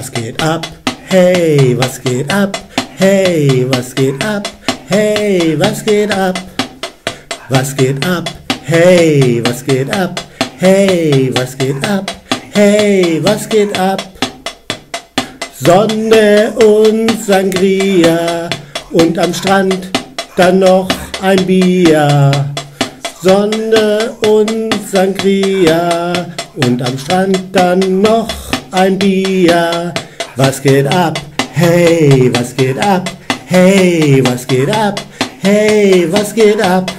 Was geht ab? Hey, was geht ab? Hey, was geht ab? Hey, was geht ab? Was geht ab? Hey, was geht ab? Hey, was geht ab? Hey, was geht ab? Sonne und Sangria und am Strand dann noch ein Bier. Sonne und Sangria und am Strand dann noch ein Bier. Was geht ab? Hey, was geht ab? Hey, was geht ab? Hey, was geht ab?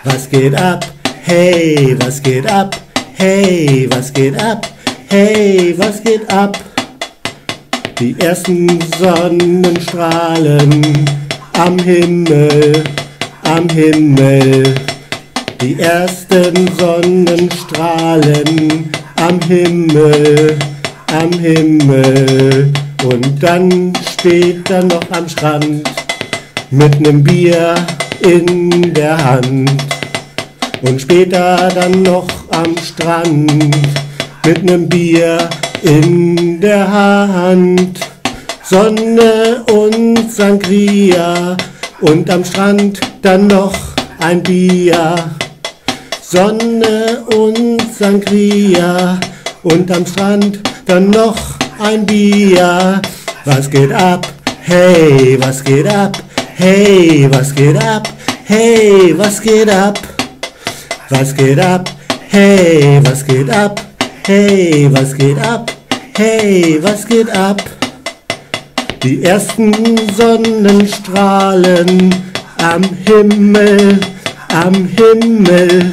Was geht ab? Hey, was geht ab? Hey, was geht ab? Hey, was geht ab? Die ersten Sonnenstrahlen am Himmel, am Himmel. Die ersten Sonnenstrahlen am Himmel, am Himmel. Und dann später noch am Strand mit nem Bier in der Hand. Und später dann noch am Strand mit nem Bier in der Hand. Sonne und Sangria und am Strand dann noch ein Bier. Sonne und Sangria und am Strand dann noch ein Bier. Was geht ab? Hey, was geht ab? Hey, was geht ab? Hey, was geht ab? Was geht ab? Hey, was geht ab? Hey, was geht ab? Hey, was geht ab? Die ersten Sonnenstrahlen am Himmel, am Himmel.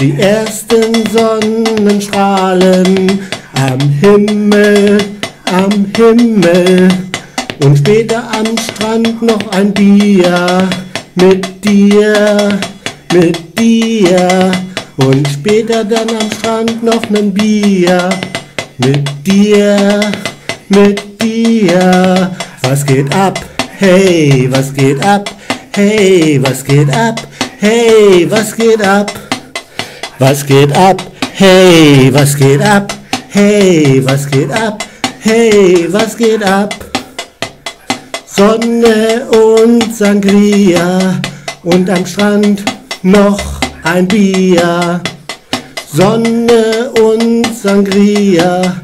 Die ersten Sonnenstrahlen am Himmel, am Himmel. Und später am Strand noch ein Bier mit dir, mit dir. Und später dann am Strand noch ein Bier mit dir, mit dir. Was geht ab? Hey, was geht ab? Hey, was geht ab? Hey, was geht ab? Was geht ab? Hey, was geht ab? Hey, was geht ab? Hey, was geht ab? Sonne und Sangria und am Strand noch ein Bier. Sonne und Sangria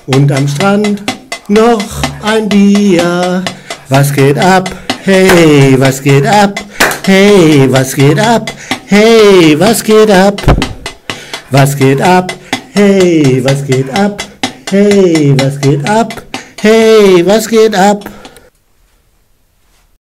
und am Strand noch ein Bier. Was geht ab? Hey, was geht ab? Hey, was geht ab? Hey, was geht ab? Was geht ab? Hey, was geht ab? Hey, was geht ab? Hey, was geht ab?